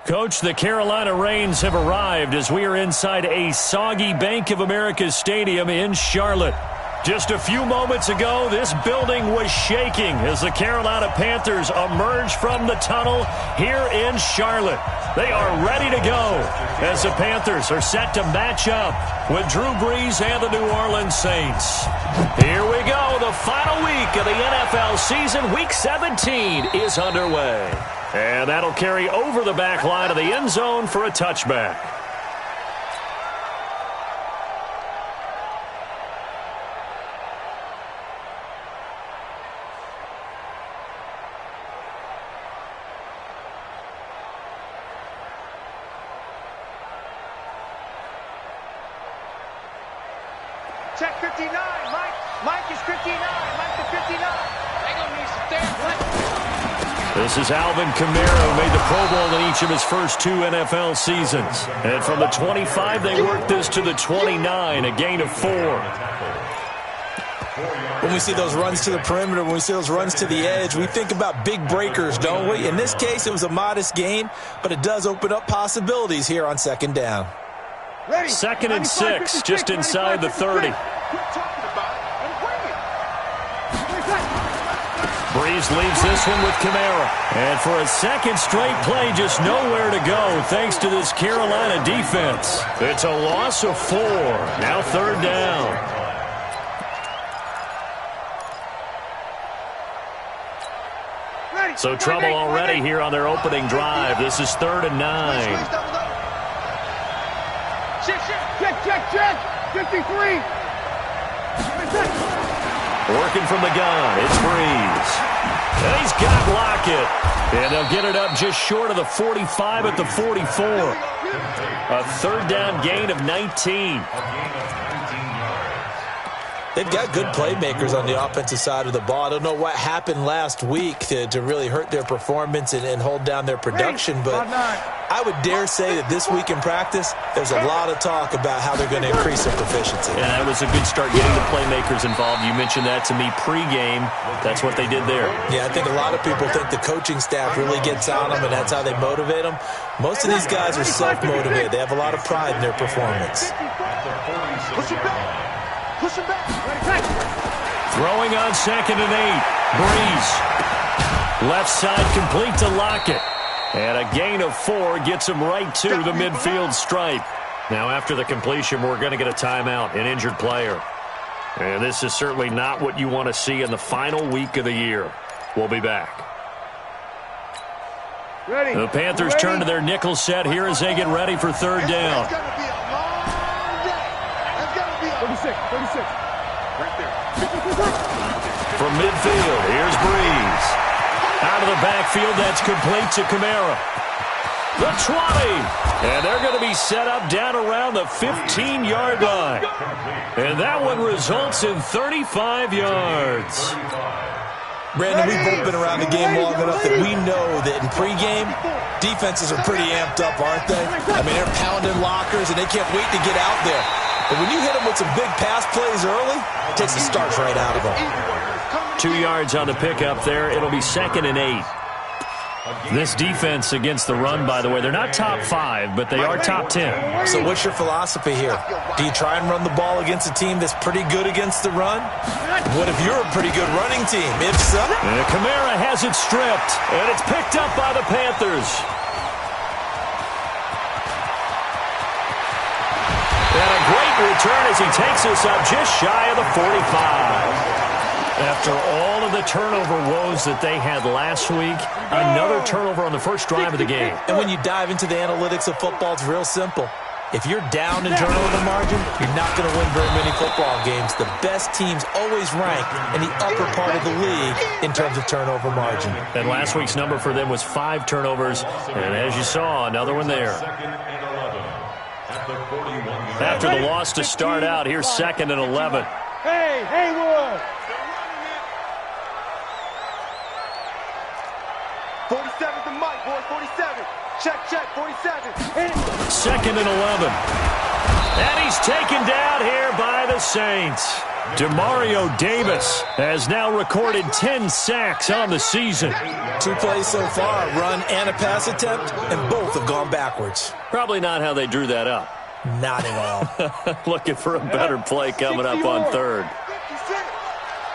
Coach, the Carolina Rains have arrived as we are inside a soggy Bank of America Stadium in Charlotte. Just a few moments ago, this building was shaking as the Carolina Panthers emerged from the tunnel here in Charlotte. They are ready to go as the Panthers are set to match up with Drew Brees and the New Orleans Saints. Here we go. The final week of the NFL season, Week 17, is underway. And that'll carry over the back line of the end zone for a touchback. Check 59. Mike is 59. Mike to 59. They gonna need some therapy. This is Alvin Kamara, who made the Pro Bowl in each of his first 2 NFL seasons. And from the 25, they worked this to the 29, a gain of 4. When we see those runs to the perimeter, when we see those runs to the edge, we think about big breakers, don't we? In this case, it was a modest gain, but it does open up possibilities here on second down. Second and 6, just inside the 30. Brees leaves this one with Kamara. And for a second straight play, just nowhere to go thanks to this Carolina defense. It's a loss of 4. Now third down. So trouble already here on their opening drive. This is 3rd and 9. Check. 53. Working from the gun, it's Brees. And he's got Lockett. And they'll get it up just short of the 45 at the 44. A third down gain of 19. They've got good playmakers on the offensive side of the ball. I don't know what happened last week to really hurt their performance and hold down their production, but I would dare say that this week in practice, there's a lot of talk about how they're going to increase their proficiency. Yeah, that was a good start getting the playmakers involved. You mentioned that to me pregame. That's what they did there. Yeah, I think a lot of people think the coaching staff really gets on them, and that's how they motivate them. Most of these guys are self-motivated. They have a lot of pride in their performance. Push him back. Throwing on 2nd and 8. Brees. Left side complete to Lockett. And a gain of 4 gets him right to the midfield stripe. Now after the completion, we're going to get a timeout, an injured player. And this is certainly not what you want to see in the final week of the year. We'll be back. The Panthers turn to their nickel set here as they get ready for third down. 36. Right there. From midfield, here's Brees. Out of the backfield, that's complete to Kamara. The 20. And they're going to be set up down around the 15-yard line. And that one results in 35 yards. Brandon, we've both been around the game long enough that we know that in pregame, defenses are pretty amped up, aren't they? I mean, they're pounding lockers, and they can't wait to get out there. But when you hit them with some big pass plays early, it takes the starch right out of them. 2 yards on the pickup there. It'll be 2nd and 8. This defense against the run, by the way, they're not top 5, but they are top 10. So what's your philosophy here? Do you try and run the ball against a team that's pretty good against the run? What if you're a pretty good running team? If so... And Kamara has it stripped, and it's picked up by the Panthers. And a great return as he takes us up just shy of the 45. After all of the turnover woes that they had last week, another turnover on the first drive of the game. And when you dive into the analytics of football, it's real simple. If you're down in turnover margin, you're not going to win very many football games. The best teams always rank in the upper part of the league in terms of turnover margin. And last week's number for them was 5 turnovers. And as you saw, another one there. After the loss to start out, here's 2nd and 11. Hey, Haywood! 47 to Mike, boys, 47. Check, 47. 2nd and 11. And he's taken down here by the Saints. Demario Davis has now recorded 10 sacks on the season. 2 plays so far, a run and a pass attempt, and both have gone backwards. Probably not how they drew that up. Not at all. Looking for a better play coming up on third.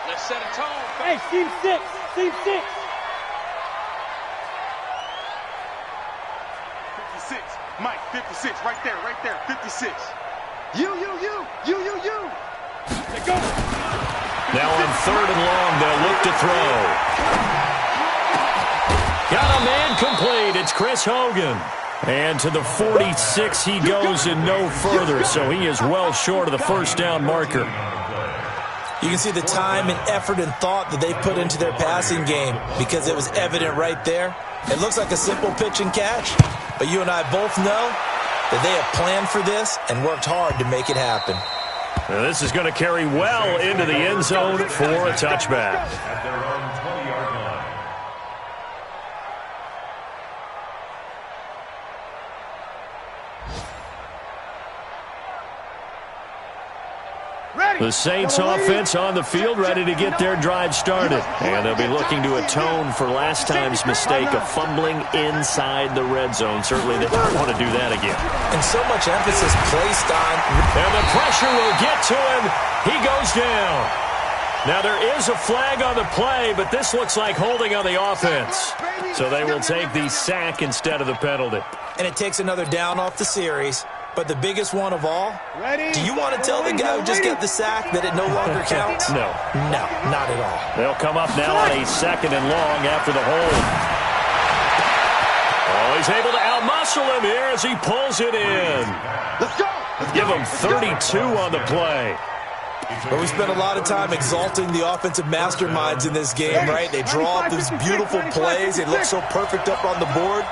Let's set a tone. Hey, team 6. Team 6. 56. Mike, 56. Right there, 56. You. Go. Now on third and long, they'll look to throw. Got a man complete. It's Chris Hogan. And to the 46 he goes and no further, so he is well short of the first down marker. You can see the time and effort and thought that they put into their passing game because it was evident right there. It looks like a simple pitch and catch, but you and I both know that they have planned for this and worked hard to make it happen. Now this is going to carry well into the end zone for a touchback. The Saints offense on the field, ready to get their drive started. And they'll be looking to atone for last time's mistake of fumbling inside the red zone. Certainly they don't want to do that again. And so much emphasis placed on... And the pressure will get to him. He goes down. Now there is a flag on the play, but this looks like holding on the offense. So they will take the sack instead of the penalty. And it takes another down off the series. But the biggest one of all, do you want to tell the guy who just got the sack that it no longer counts? No. No, not at all. They'll come up now on a second and long after the hold. Oh, he's able to outmuscle him here as he pulls it in. Let's go. Give him 32 on the play. But we spent a lot of time exalting the offensive masterminds in this game, right? They draw up these beautiful plays. They look so perfect up on the board.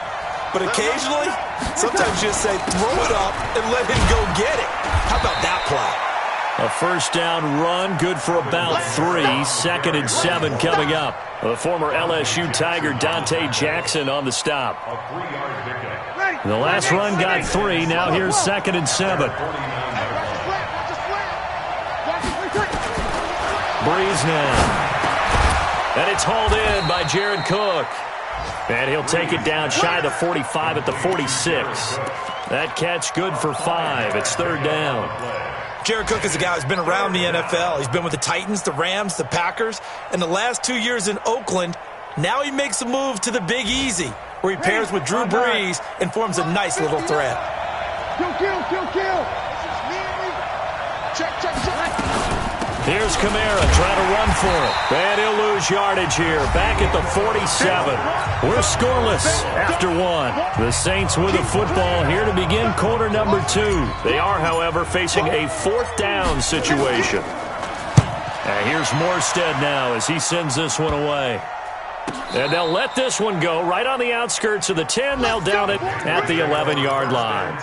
But occasionally, sometimes you just say, throw it up and let him go get it. How about that play? A first down run, good for about 3. 2nd and 7 coming up. The former LSU Tiger Dante Jackson on the stop. The last run got 3. Now here's 2nd and 7. Breeze now. And it's hauled in by Jared Cook. And he'll take it down shy of the 45 at the 46. That catch good for 5. It's 3rd down. Jared Cook is a guy who's been around the NFL. He's been with the Titans, the Rams, the Packers. And the last 2 years in Oakland, now he makes a move to the Big Easy, where he pairs with Drew Brees and forms a nice little threat. Kill. Check. Here's Kamara trying to run for it. And he'll lose yardage here. Back at the 47. We're scoreless after 1. The Saints with the football here to begin quarter number 2. They are, however, facing a 4th down situation. And here's Morstead now as he sends this one away. And they'll let this one go right on the outskirts of the 10. They'll down it at the 11-yard line.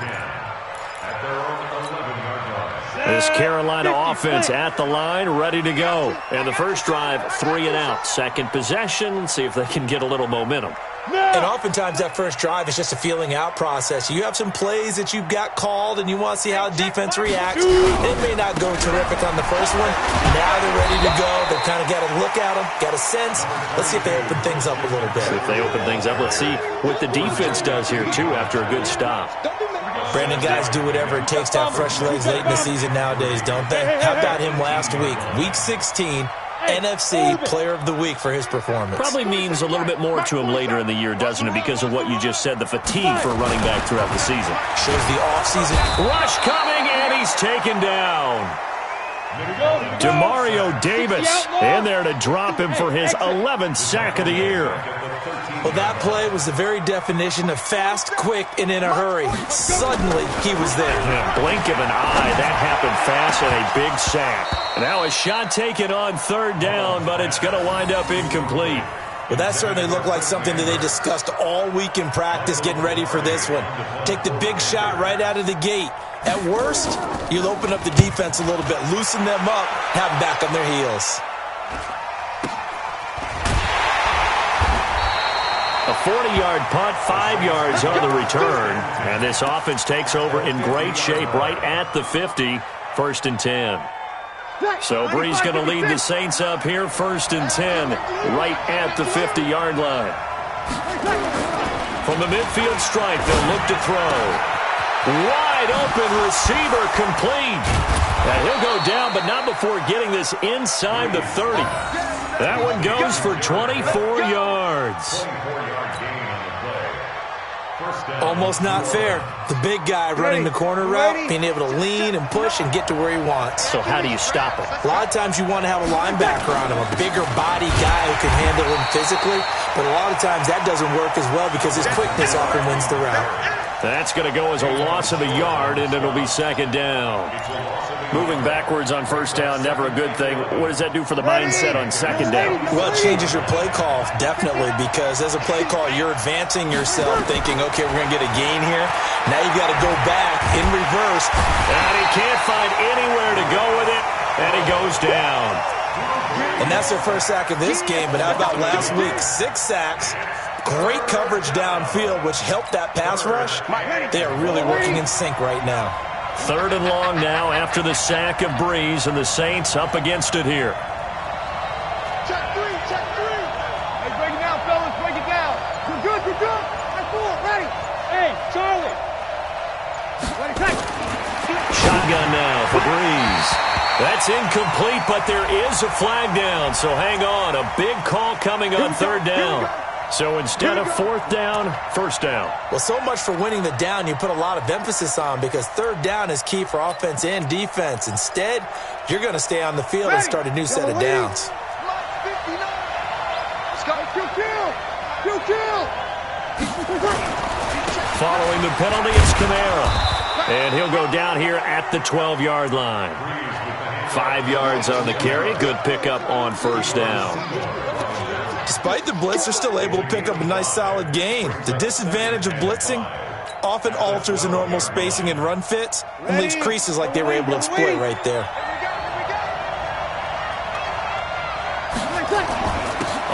This Carolina offense at the line, ready to go. And the first drive, 3 and out. Second possession, see if they can get a little momentum. And oftentimes that first drive is just a feeling out process. You have some plays that you've got called and you want to see how defense reacts. It may not go terrific on the first one. Now they're ready to go. They've kind of got a look at them, got a sense. Let's see if they open things up a little bit. If they open things up, let's see what the defense does here, too, after a good stop. Brandon, guys do whatever it takes to have fresh legs late in the season nowadays, don't they? How about him last week? Week 16, NFC Player of the Week for his performance. Probably means a little bit more to him later in the year, doesn't it? Because of what you just said, the fatigue for a running back throughout the season. Shows the offseason. Rush coming, and he's taken down. Demario Davis in there to drop him for his 11th sack of the year. Well, that play was the very definition of fast, quick, and in a hurry. Suddenly, he was there. Yeah, blink of an eye, that happened fast, and a big sack. Now a shot taken on 3rd down, but it's going to wind up incomplete. Well, that certainly looked like something that they discussed all week in practice getting ready for this one. Take the big shot right out of the gate. At worst, you'll open up the defense a little bit, loosen them up, have them back on their heels. A 40-yard punt, 5 yards on the return. And this offense takes over in great shape right at the 50, 1st and 10. So Brees going to lead the Saints up here, 1st and 10, right at the 50-yard line. From the midfield stripe, they'll look to throw. Wide open receiver, complete. And he'll go down, but not before getting this inside the 30. That one goes for 24 yards. Almost not fair. The big guy running the corner route, being able to lean and push and get to where he wants. So how do you stop him? A lot of times you want to have a linebacker on him, a bigger body guy who can handle him physically, but a lot of times that doesn't work as well because his quickness often wins the route. That's going to go as a loss of a yard, and it'll be 2nd down. Moving backwards on 1st down, never a good thing. What does that do for the mindset on 2nd down? Well, it changes your play call, definitely, because as a play call, you're advancing yourself thinking, okay, we're going to get a gain here. Now you've got to go back in reverse. And he can't find anywhere to go with it, and he goes down. And that's their first sack of this game, but how about last week? 6 sacks. Great coverage downfield, which helped that pass rush. They are really working in sync right now. 3rd and long now after the sack of Brees, and the Saints up against it here. Check 3, check 3. Hey, break it down, fellas, break it down. You're good, you're good. That's cool, ready. Hey, Charlie. Ready, check. Shotgun now for Brees. That's incomplete, but there is a flag down, so hang on. A big call coming on 3rd down. So instead of 4th down, 1st down. Well, so much for winning the down you put a lot of emphasis on because 3rd down is key for offense and defense. Instead, you're going to stay on the field and start a new set of downs. Following the penalty, it's Kamara. And he'll go down here at the 12-yard line. 5 yards on the carry. Good pickup on 1st down. Despite the blitz, they're still able to pick up a nice solid gain. The disadvantage of blitzing often alters the normal spacing and run fits and leaves creases like they were able to exploit right there.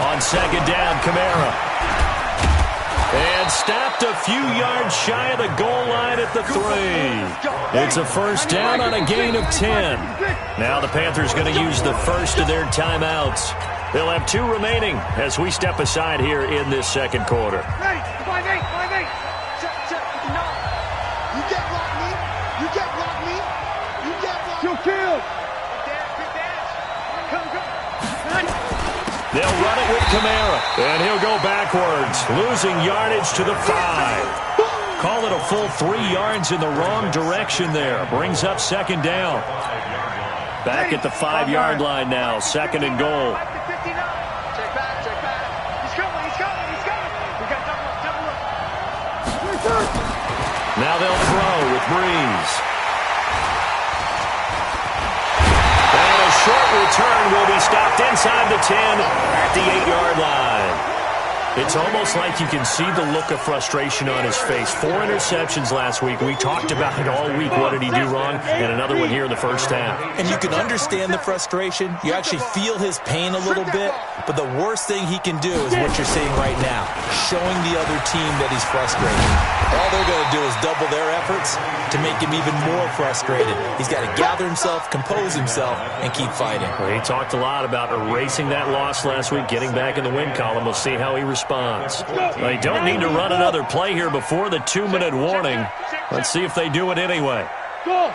On 2nd down, Kamara. And stopped a few yards shy of the goal line at the 3. It's a 1st down on a gain of 10. Now the Panthers going to use the first of their timeouts. They'll have 2 remaining as we step aside here in this 2nd quarter. Ready, 5-8, 5-8. Check, check, no. You get block me. You get block me. You get block me. Kill. Good dash. Come. They'll run it with Kamara, and he'll go backwards, losing yardage to the 5. Call it a full 3 yards in the wrong direction there. Brings up 2nd down. Back at the 5-yard line now, 2nd and goal. Check back, check back. He's coming, he's coming, he's coming. We got double up. Now they'll throw with Brees. And a short return will be stopped inside the 10 at the 8-yard line. It's almost like you can see the look of frustration on his face. 4 interceptions last week. We talked about it all week. What did he do wrong? And another one here in the 1st half. And you can understand the frustration. You actually feel his pain a little bit. But the worst thing he can do is what you're seeing right now, showing the other team that he's frustrated. All they're going to do is double their efforts to make him even more frustrated. He's got to gather himself, compose himself, and keep fighting. Well, he talked a lot about erasing that loss last week, getting back in the win column. We'll see how he responds. They don't need to run another play here before the 2-minute warning. Let's see if they do it anyway. Go.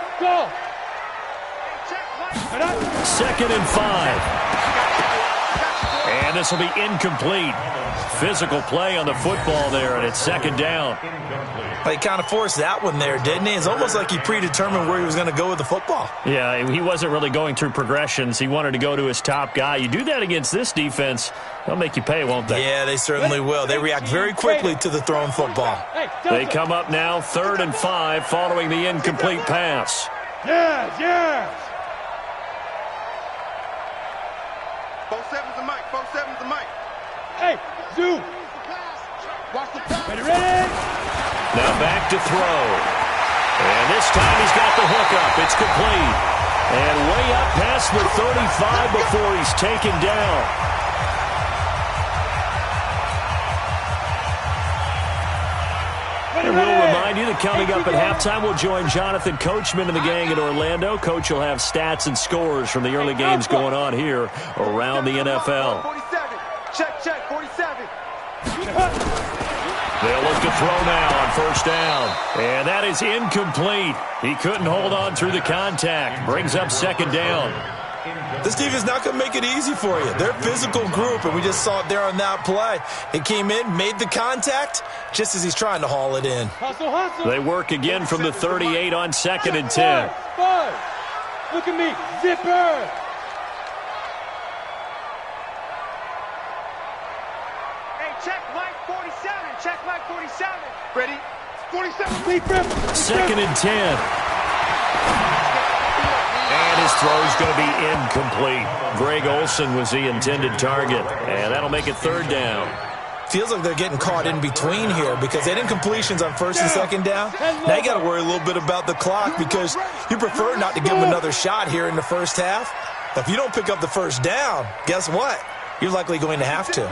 2nd and 5. And this will be incomplete. Physical play on the football there, and it's 2nd down. He kind of forced that one there, didn't he? It's almost like he predetermined where he was going to go with the football. Yeah, he wasn't really going through progressions. He wanted to go to his top guy. You do that against this defense, they'll make you pay, won't they? Yeah, they certainly will. They react very quickly to the thrown football. They come up now 3rd and 5 following the incomplete pass. Yes. 4-7's the mic, 4-7's the mic. Hey, Zoo. Watch the pass. Ready? Now back to throw. And this time he's got the hookup. It's complete. And way up past the 35 before he's taken down. And we'll remind remind you that coming up at halftime, we'll join Jonathan Coachman and the gang in Orlando. Coach will have stats and scores from the early games going on here around the NFL. 47. Check, 47. They'll look to throw now on first down. And that is incomplete. He couldn't hold on through the contact. Brings up second down. This defense is not going to make it easy for you. They're a physical group, and we just saw it there on that play. He came in, made the contact, just as he's trying to haul it in. Hustle. They work again from the 38 on second and 10. Five. Look at me. Zipper. Check Mike 47. Check Mike 47. Ready? 47. Second and 10. And his throw's going to be incomplete. Greg Olsen was the intended target. And that'll make it third down. Feels like they're getting caught in between here because they had incompletions on first and second down. Now you got to worry a little bit about the clock because you prefer not to give them another shot here in the first half. But if you don't pick up the first down, guess what? You're likely going to have to.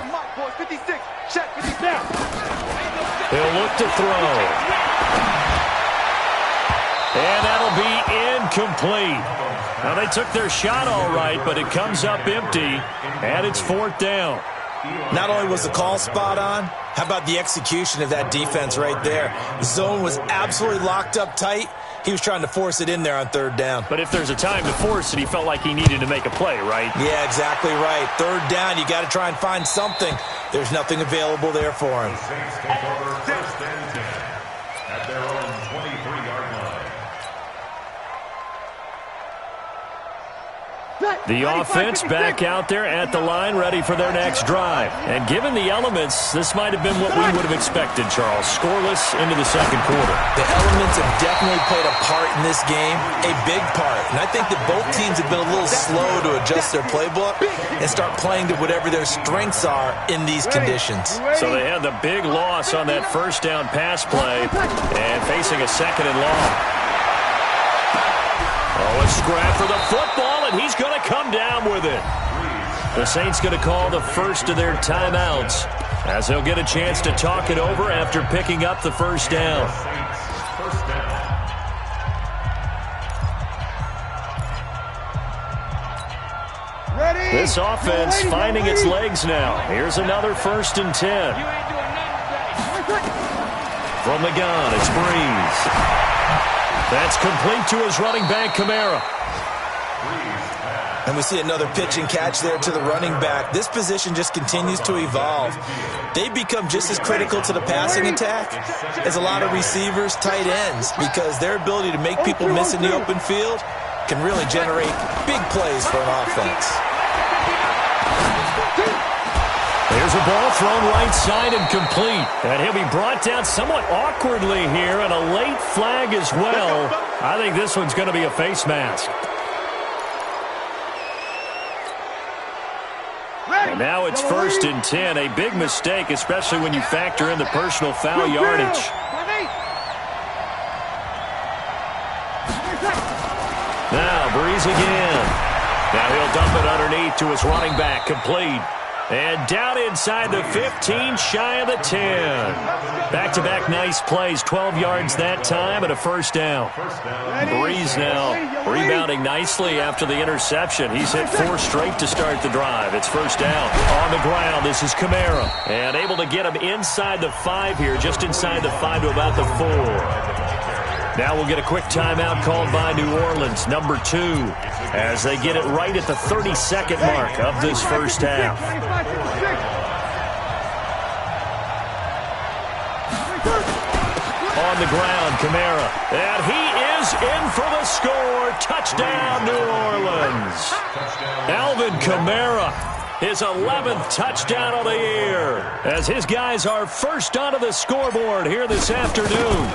56. Check 56. He'll look to throw. And that'll be incomplete. Now, they took their shot all right, but it comes up empty, and it's fourth down. Not only was the call spot on, how about the execution of that defense right there? The zone was absolutely locked up tight. He was trying to force it in there on third down. But if there's a time to force it, he felt like he needed to make a play, right? Yeah, exactly right. Third down, you got to try and find something. There's nothing available there for him. At their own 23-yard line. The offense back out there at the line, ready for their next drive. And given the elements, this might have been what we would have expected, Charles. Scoreless into the second quarter. The elements have definitely played a part in this game, a big part. And I think that both teams have been a little slow to adjust their playbook and start playing to whatever their strengths are in these conditions. So they had the big loss on that first down pass play and facing a second and long. Oh, a scrap for the football, and he's going to come down with it. The Saints going to call the first of their timeouts as they'll get a chance to talk it over after picking up the first down. This offense finding its legs now. Here's another first and 10. From the gun, it's Breeze. That's complete to his running back, Kamara. And we see another pitch and catch there to the running back. This position just continues to evolve. They become just as critical to the passing attack as a lot of receivers, tight ends, because their ability to make people miss in the open field can really generate big plays for an offense. There's a ball thrown right side and complete. And he'll be brought down somewhat awkwardly here, and a late flag as well. I think this one's going to be a face mask. And now it's first and 10. A big mistake, especially when you factor in the personal foul yardage. Now Breeze again. Now he'll dump it underneath to his running back, complete. And down inside the 15, shy of the 10. Back-to-back nice plays, 12 yards that time and a first down. Breeze now rebounding nicely after the interception. He's hit 4 straight to start the drive. It's first down. On the ground, this is Kamara. And able to get him inside the 5 here, just inside the 5 to about the 4. Now we'll get a quick timeout called by New Orleans, number 2, as they get it right at the 32nd mark of this first half. On the ground, Kamara. And he is in for the score. Touchdown, New Orleans. Alvin Kamara, his 11th touchdown of the year, as his guys are first onto the scoreboard here this afternoon.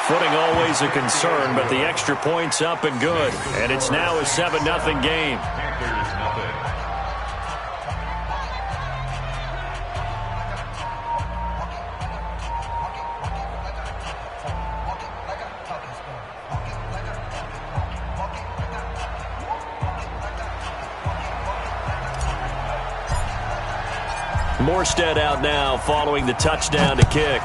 Footing always a concern, but the extra point's up and good. And it's now a 7-0 game. Morstead out now following the touchdown to kick.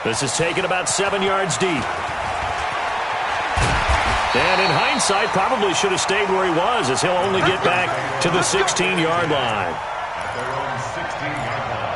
This is taken about 7 yards deep. And in hindsight, probably should have stayed where he was, as he'll only get back to the 16-yard line. At their own 16-yard line.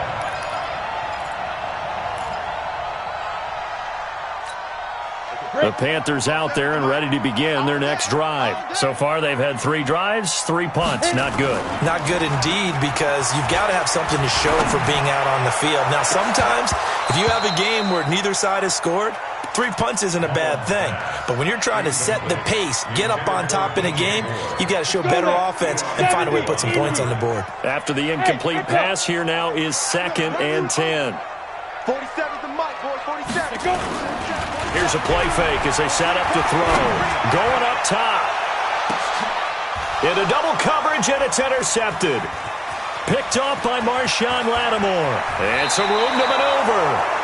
The Panthers out there and ready to begin their next drive. So far, they've had 3 drives, 3 punts. Not good. Not good indeed, because you've got to have something to show for being out on the field. Now, sometimes, if you have a game where neither side has scored, 3 punts isn't a bad thing. But when you're trying to set the pace, get up on top in a game, you've got to show better offense and find a way to put some points on the board. After the incomplete pass, here now is 2nd and 10. 47's the mic, boys. 47. Go. Here's a play fake as they set up to throw. Going up top. Into double coverage, and it's intercepted. Picked off by Marshawn Lattimore. And some room to maneuver.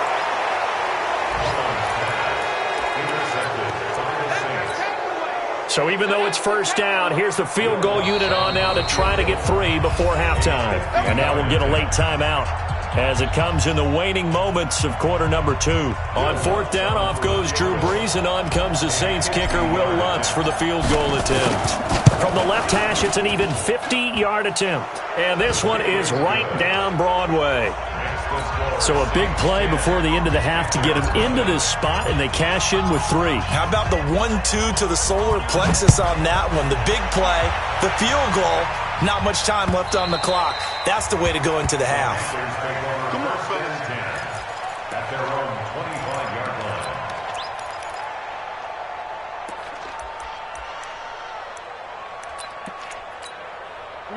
So even though it's first down, here's the field goal unit on now to try to get 3 before halftime. And now we'll get a late timeout as it comes in the waning moments of quarter number 2. On 4th down, off goes Drew Brees, and on comes the Saints kicker Will Lutz for the field goal attempt. From the left hash, it's an even 50-yard attempt. And this one is right down Broadway. So a big play before the end of the half to get him into this spot, and they cash in with 3. How about the 1-2 to the solar plexus on that one? The big play, the field goal, not much time left on the clock. That's the way to go into the half. Come on, fellas. At their own 25-yard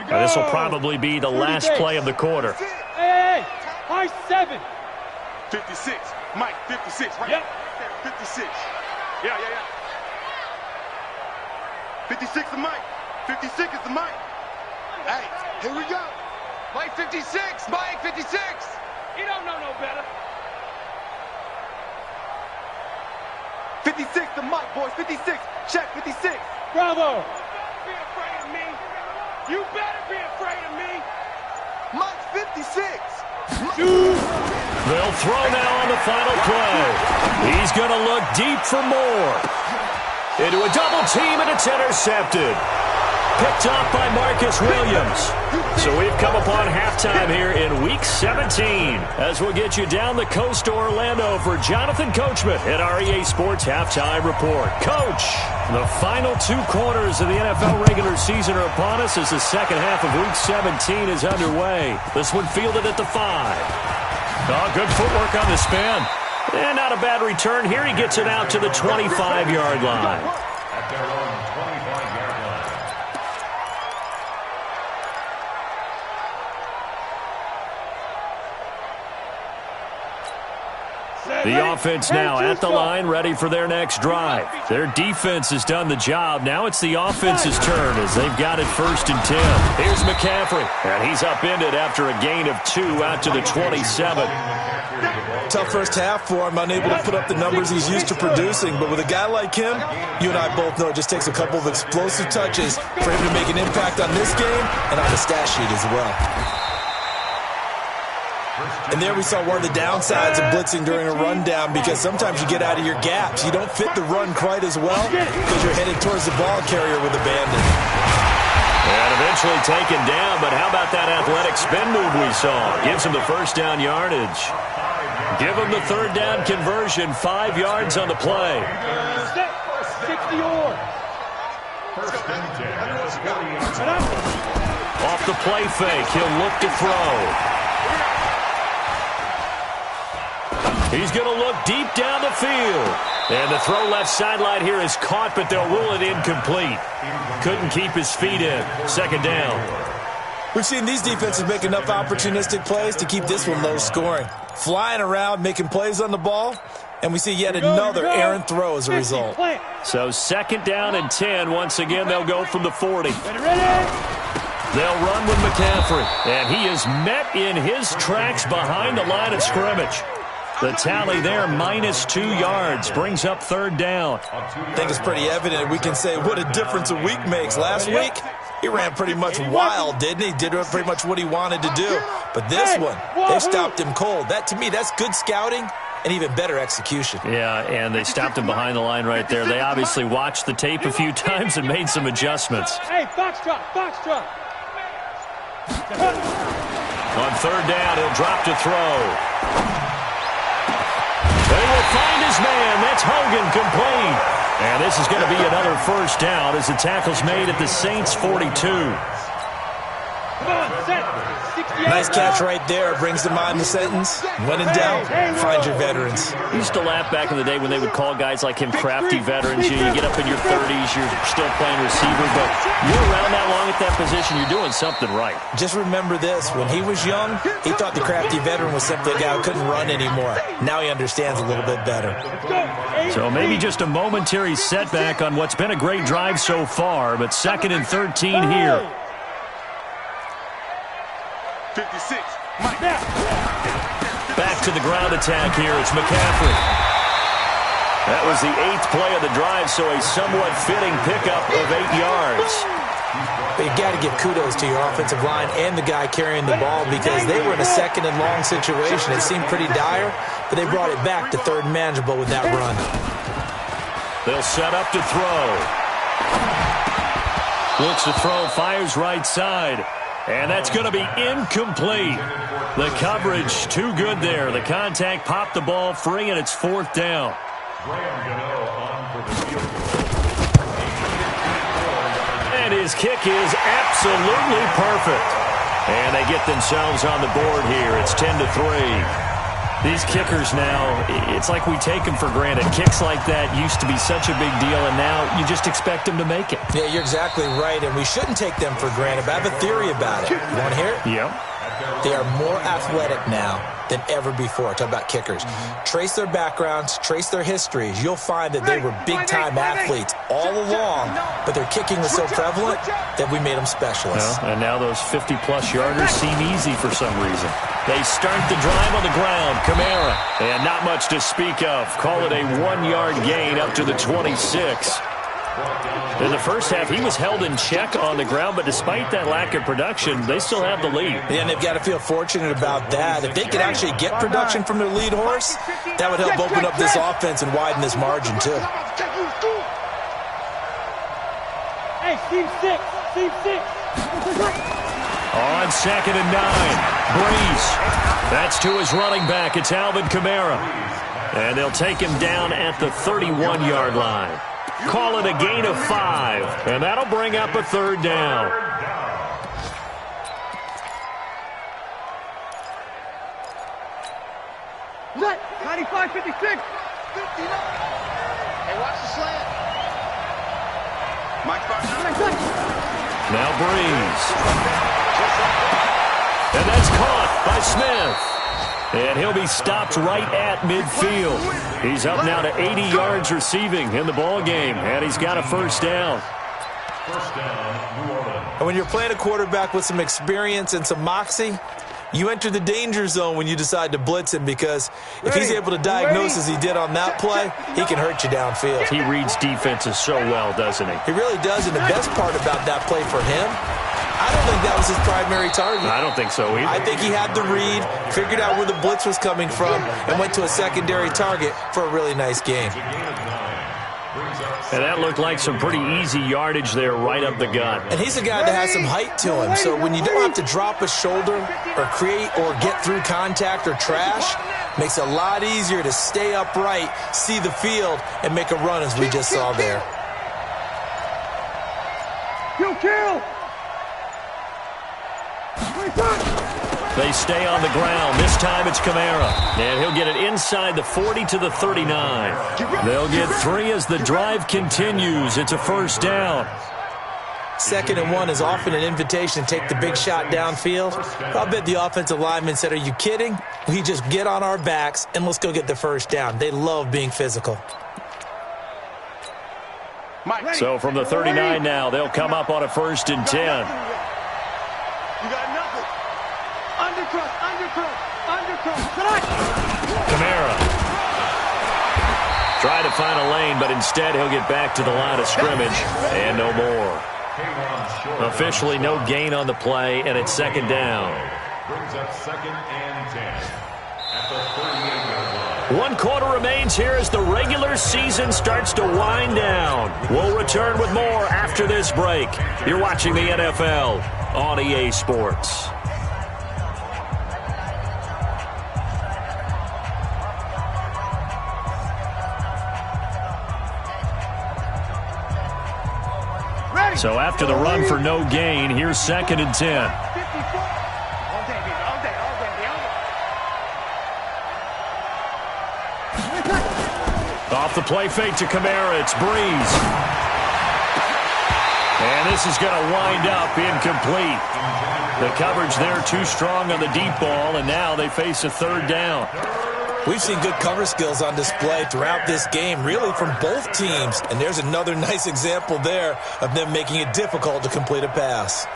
line. This will probably be the last play of the quarter. Hey, high 7. 56. Mike, 56, right? Yep. 56. Yeah. 56 the mic. 56 is the mic. Hey, here we go. Mike 56. Mike 56. You don't know no better. 56 the mic, boys. 56. Check 56. Bravo. Be afraid of me. You better be afraid of me. Mike 56. They'll throw now on the final play. He's going to look deep for more. Into a double team, and it's intercepted. Picked off by Marcus Williams. So we've come upon halftime here in Week 17 as we'll get you down the coast to Orlando for Jonathan Coachman at our EA Sports Halftime Report. Coach, the final 2 quarters of the NFL regular season are upon us as the second half of Week 17 is underway. This one fielded at the 5. Oh, good footwork on the spin. And not a bad return. Here he gets it out to the 25-yard line. At their own 25-yard line. The offense now at the line, ready for their next drive. Their defense has done the job. Now it's the offense's turn as they've got it 1st and 10. Here's McCaffrey, and he's upended after a gain of 2 out to the 27. Tough first half for him, unable to put up the numbers he's used to producing. But with a guy like him, you and I both know it just takes a couple of explosive touches for him to make an impact on this game and on the stat sheet as well. And there we saw one of the downsides of blitzing during a rundown, because sometimes you get out of your gaps. You don't fit the run quite as well because you're headed towards the ball carrier with abandon. And eventually taken down, but how about that athletic spin move we saw? Gives him the first down yardage. Give him the 3rd down conversion, 5 yards on the play. 60 or. First and 10. Off the play fake, he'll look to throw. He's going to look deep down the field. And the throw left sideline here is caught, but they'll rule it incomplete. Couldn't keep his feet in. 2nd down. We've seen these defenses make enough opportunistic plays to keep this one low scoring. Flying around, making plays on the ball, and we see yet another errant throw as a result. So 2nd down and 10. Once again, they'll go from the 40. They'll run with McCaffrey, and he is met in his tracks behind the line of scrimmage. The tally there, -2 yards, brings up 3rd down. I think it's pretty evident. We can say what a difference a week makes. Last week, he ran pretty much wild, didn't he? Did pretty much what he wanted to do. But this one, they stopped him cold. That, to me, that's good scouting and even better execution. Yeah, and they stopped him behind the line right there. They obviously watched the tape a few times and made some adjustments. Hey, foxtrot, foxtrot. On third down, he'll drop to throw. They will find his man. That's Hogan, complete. And this is going to be another first down as the tackle's made at the Saints' 42. Come on, set. 60 Nice catch right there. Brings to mind the sentence. When in doubt, find your veterans. I used to laugh back in the day when they would call guys like him crafty veterans. You get up in your 30s, you're still playing receiver, but you're around that long at that position, you're doing something right. Just remember this. When he was young, he thought the crafty veteran was simply a guy who couldn't run anymore. Now he understands a little bit better. So maybe just a momentary setback on what's been a great drive so far, but 2nd and 13 here. 56. Back to the ground attack here. It's McCaffrey. That was the 8th play of the drive, so a somewhat fitting pickup of 8 yards. But you got to give kudos to your offensive line and the guy carrying the ball because they were in a 2nd and long situation. It seemed pretty dire, but they brought it back to 3rd and manageable with that run. They'll set up to throw. Looks to throw, fires right side. And that's going to be incomplete. The coverage too good there. The contact popped the ball free, and it's 4th down. And his kick is absolutely perfect. And they get themselves on the board here. It's 10-3. These kickers now, it's like we take them for granted. Kicks like that used to be such a big deal, and now you just expect them to make it. Yeah, you're exactly right, and we shouldn't take them for granted. But I have a theory about it. You want to hear it? Yep. They are more athletic now than ever before. Talk about kickers. Trace their backgrounds, trace their histories. You'll find that they were big-time athletes all along, but their kicking was so prevalent that we made them specialists. Well, and now those 50-plus yarders seem easy for some reason. They start the drive on the ground. Kamara. And not much to speak of. Call it a 1-yard gain up to the 26. In the first half, he was held in check on the ground, but despite that lack of production, they still have the lead. Yeah, and they've got to feel fortunate about that. If they could actually get production from their lead horse, that would help open up this offense and widen this margin, too. Hey, team 6, team 6. On 2nd and 9, Breeze. That's to his running back. It's Alvin Kamara. And they'll take him down at the 31-yard line. Call it a gain of 5, and that'll bring up a 3rd down. Let 95, 56, 59. Hey, watch the slant. Mike Now Breeze. And that's caught by Smith. And he'll be stopped right at midfield. He's up now to 80 yards receiving in the ball game, and he's got a 1st down. And when you're playing a quarterback with some experience and some moxie, you enter the danger zone when you decide to blitz him because if he's able to diagnose as he did on that play, he can hurt you downfield. He reads defenses so well, doesn't he? He really does, and the best part about that play for him, I don't think that was his primary target. I don't think so either. I think he had the read, figured out where the blitz was coming from, and went to a secondary target for a really nice game. And that looked like some pretty easy yardage there right up the gut. And he's a guy that has some height to him, so when you don't have to drop a shoulder or create or get through contact or trash, makes it a lot easier to stay upright, see the field, and make a run as we just saw there. Kill! They stay on the ground. This time it's Kamara. And he'll get it inside the 40 to the 39. They'll get 3 as the drive continues. It's a 1st down. 2nd and 1 is often an invitation to take the big shot downfield. I'll bet the offensive lineman said, are you kidding? We just get on our backs and let's go get the 1st down. They love being physical. So from the 39 now, they'll come up on a 1st and 10. You got nothing. Undercut. Kamara. Try to find a lane, but instead he'll get back to the line of scrimmage and no more. Officially no gain on the play, and it's 2nd down. Brings up 2nd and 10 at the 38-yard line. 1 quarter remains here as the regular season starts to wind down. We'll return with more after this break. You're watching the NFL on EA Sports. So after the run for no gain, here's 2nd and 10. Off the play fake to Kamara, it's Breeze. And this is going to wind up incomplete. The coverage there too strong on the deep ball, and now they face a 3rd down. We've seen good cover skills on display throughout this game, really from both teams. And there's another nice example there of them making it difficult to complete a pass.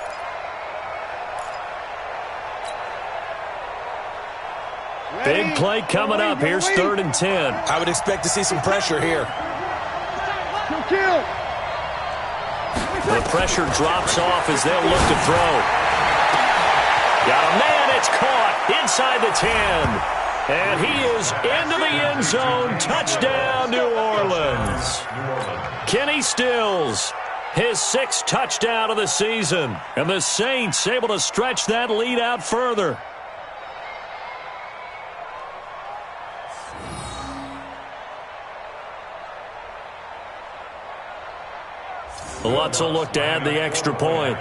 Big play coming up. Here's 3rd and 10. I would expect to see some pressure here. The pressure drops off as they'll look to throw. Got a man. It's caught inside the 10. And he is into the end zone. Touchdown, New Orleans. Kenny Stills, his 6th touchdown of the season. And the Saints able to stretch that lead out further. Lutz will look to add the extra point.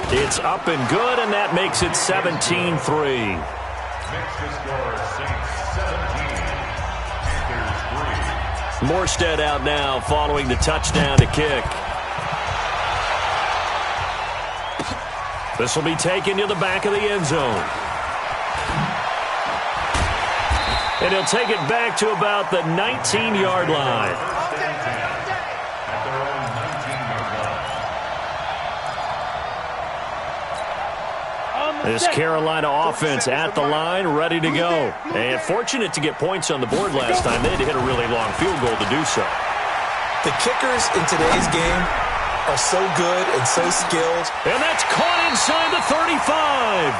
It's up and good, and that makes it 17-3. Morstead out now following the touchdown to kick. This will be taken to the back of the end zone. And he'll take it back to about the 19-yard line. This Carolina offense at the line, ready to go. And fortunate to get points on the board last time. They had to hit a really long field goal to do so. The kickers in today's game are so good and so skilled. And that's caught inside the 35.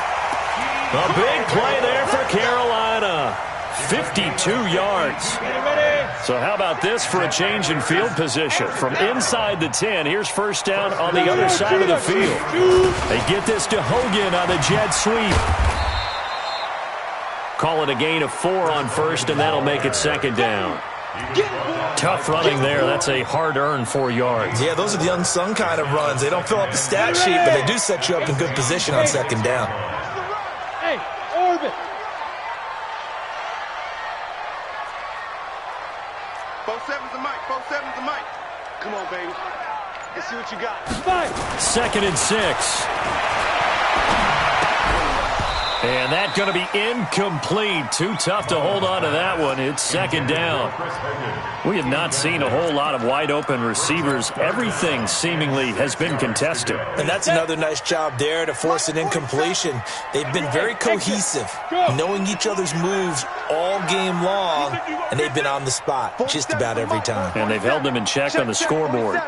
A big play there for Carolina. 52 yards. So how about this for a change in field position? From inside the 10, here's 1st down on the other side of the field. They get this to Hogan on the jet sweep. Call it a gain of 4 on 1st, and that'll make it 2nd down. Tough running there. That's a hard-earned 4 yards. Yeah, those are the unsung kind of runs. They don't fill up the stat sheet, but they do set you up in good position on 2nd down. Hey, orbit. Come on, baby. Let's see what you got. 2nd and 6. And that's going to be incomplete. Too tough to hold on to that one. It's 2nd down. We have not seen a whole lot of wide-open receivers. Everything seemingly has been contested. And that's another nice job there to force an incompletion. They've been very cohesive, knowing each other's moves all game long, and they've been on the spot just about every time. And they've held them in check on the scoreboard.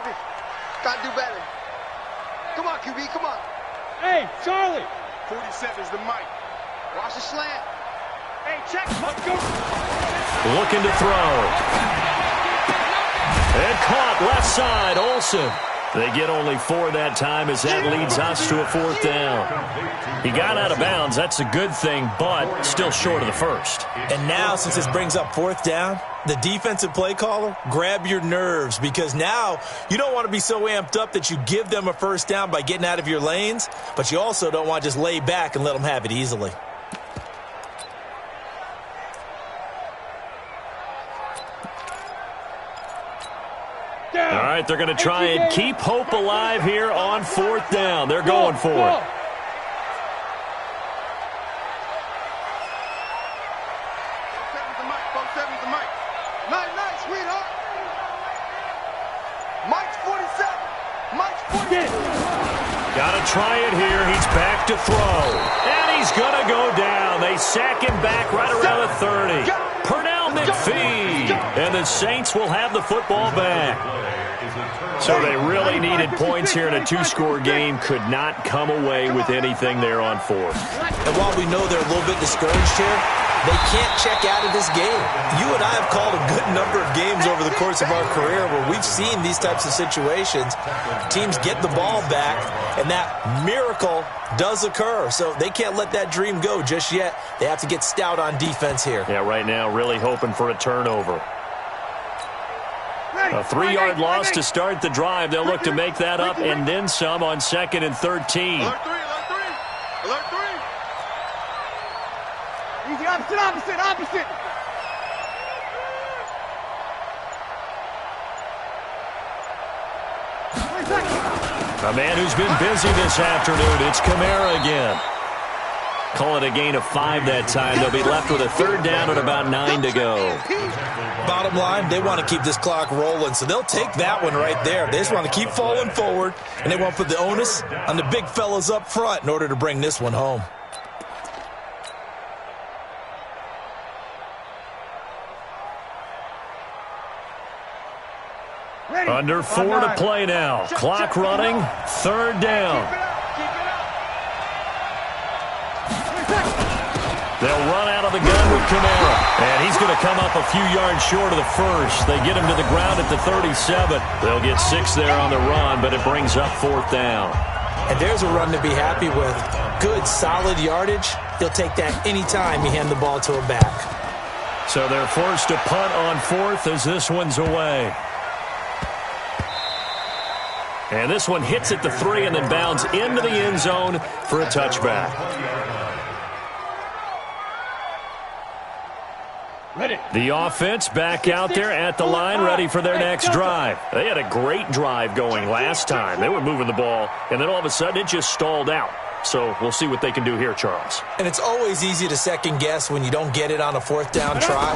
Gotta do better. Come on, QB, come on. Hey, Charlie. 47's the mic. Watch the slant. Hey, check. Let's go. Looking to throw. And caught left side, Olsen. They get only 4 that time as that leads us to a 4th down. He got out of bounds. That's a good thing, but still short of the 1st. And now, since this brings up 4th down, the defensive play caller, grab your nerves, because now you don't want to be so amped up that you give them a 1st down by getting out of your lanes, but you also don't want to just lay back and let them have it easily. All right, they're going to try and keep hope alive here on 4th down. They're going for it. Nice, sweetheart. Mike's 47. Mike's 47. Got to try it here. He's back to throw. And he's going to go down. They sack him back right around the 30. Pernell McPhee. And the Saints will have the football back. So they really needed points here in a two-score game. Could not come away with anything there on fourth. And while we know they're a little bit discouraged here, they can't check out of this game. You and I have called a good number of games over the course of our career where we've seen these types of situations. Teams get the ball back, and that miracle does occur. So they can't let that dream go just yet. They have to get stout on defense here. Yeah, right now really hoping for a turnover. A 3-yard loss to start the drive. They'll look to make that up and then some on 2nd and 13. Alert 3. Easy, opposite. A man who's been busy this afternoon. It's Kamara again. Call it a gain of 5 that time. They'll be left with a 3rd down and about 9 to go. Bottom line, they want to keep this clock rolling, so they'll take that one right there. They just want to keep falling forward, and they want to put the onus on the big fellas up front in order to bring this one home. Under 4 to play now. Clock running. 3rd down. They'll run out of the gun with Kamara. And he's going to come up a few yards short of the first. They get him to the ground at the 37. They'll get 6 there on the run, but it brings up 4th down. And there's a run to be happy with. Good, solid yardage. He'll take that anytime you hand the ball to a back. So they're forced to punt on 4th as this one's away. And this one hits at the 3 and then bounds into the end zone for a touchback. The offense back out there at the line, ready for their next drive. They had a great drive going last time. They were moving the ball, and then all of a sudden it just stalled out. So we'll see what they can do here, Charles. And it's always easy to second guess when you don't get it on a 4th down try.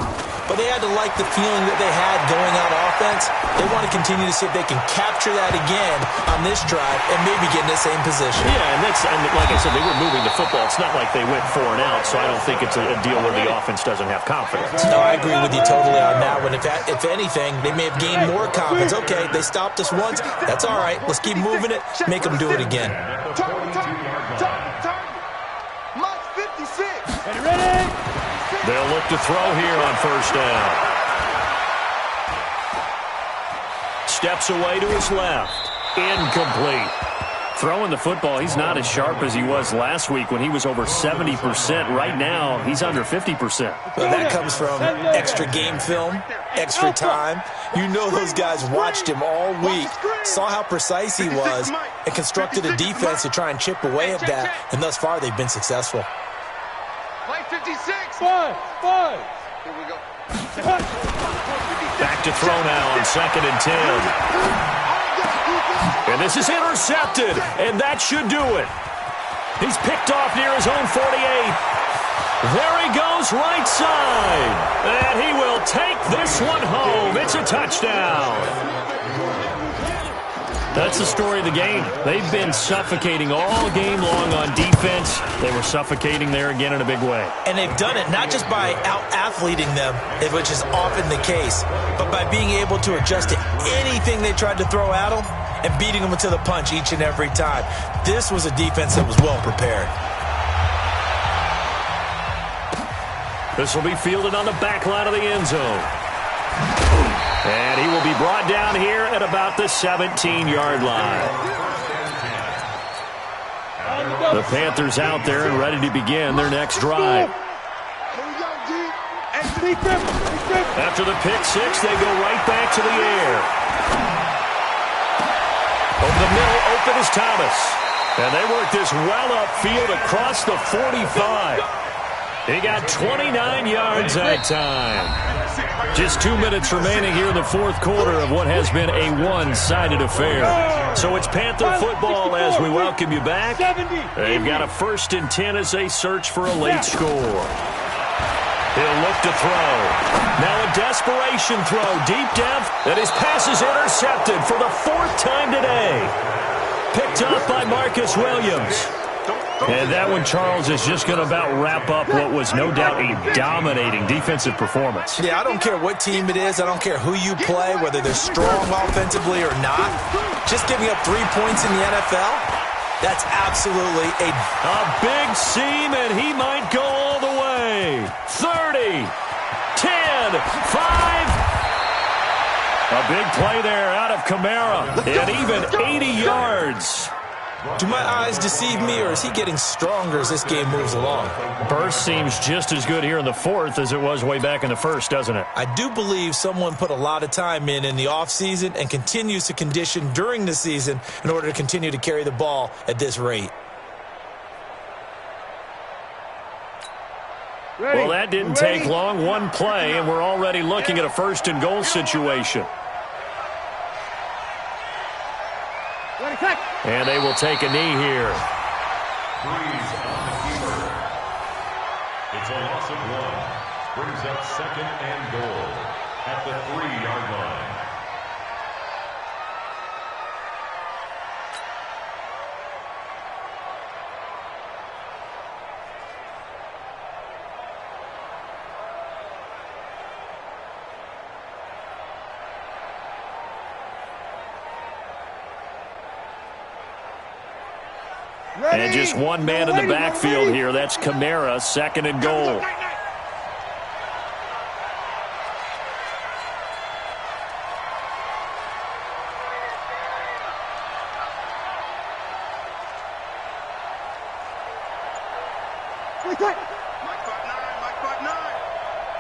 But they had to like the feeling that they had going on offense. They want to continue to see if they can capture that again on this drive and maybe get in the same position. Yeah, and like I said, they were moving the football. It's not like they went 4 and out, so I don't think it's a deal where the offense doesn't have confidence. No, I agree with you totally on that one. If anything, they may have gained more confidence. Okay, they stopped us once. That's all right. Let's keep moving it. Make them do it again. Mark 56. Ready? They'll look to throw here on 1st down. Steps away to his left. Incomplete. Throwing the football, he's not as sharp as he was last week when he was over 70%. Right now, he's under 50%. Well, that comes from extra game film, extra time. You know those guys watched him all week, saw how precise he was, and constructed a defense to try and chip away at that. And thus far, they've been successful. Play 56. 5. Here we go. Back to throw now on 2nd and 10. And this is intercepted, and that should do it. He's picked off near his own 48. There he goes, right side. And he will take this one home. It's a touchdown. That's the story of the game. They've been suffocating all game long on defense. They were suffocating there again in a big way. And they've done it not just by out-athleting them, which is often the case, but by being able to adjust to anything they tried to throw at them and beating them to the punch each and every time. This was a defense that was well prepared. This will be fielded on the back line of the end zone. And he will be brought down here at about the 17-yard line. The Panthers out there and ready to begin their next drive. After the pick six, they go right back to the air. Over the middle, open is Thomas. And they work this well upfield across the 45. He got 29 yards that time. Just 2 minutes remaining here in the 4th quarter of what has been a one-sided affair. So it's Panther football as we welcome you back. They've got a 1st and 10 as they search for a late score. He'll look to throw. Now a desperation throw deep down. And his pass is intercepted for the 4th time today. Picked up by Marcus Williams. And that one, Charles, is just going to about wrap up what was no doubt a dominating defensive performance. Yeah, I don't care what team it is. I don't care who you play, whether they're strong offensively or not. Just giving up 3 points in the NFL, that's absolutely a big seam, and he might go all the way. 30, 10, 5. A big play there out of Kamara, and even 80 yards. Do my eyes deceive me, or is he getting stronger as this game moves along? Burst seems just as good here in the fourth as it was way back in the first, doesn't it? I do believe someone put a lot of time in the offseason and continues to condition during the season in order to continue to carry the ball at this rate. Well, that didn't take long. One play, and we're already looking at a first-and-goal situation. And they will take a knee here. Freeze on the keeper. It's a loss of 1. Brings up second and goal at the 3-yard line. And just one man in the backfield here. That's Kamara, second and goal. Mike 9.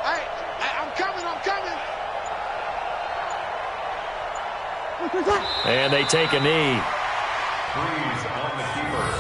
Hey, I'm coming. And they take a knee. Freeze on the keeper.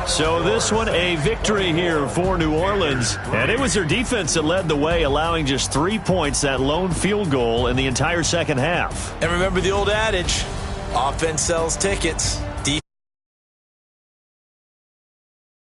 So this one, a victory here for New Orleans. And it was their defense that led the way, allowing just 3 points, that lone field goal in the entire second half. And remember the old adage, offense sells tickets.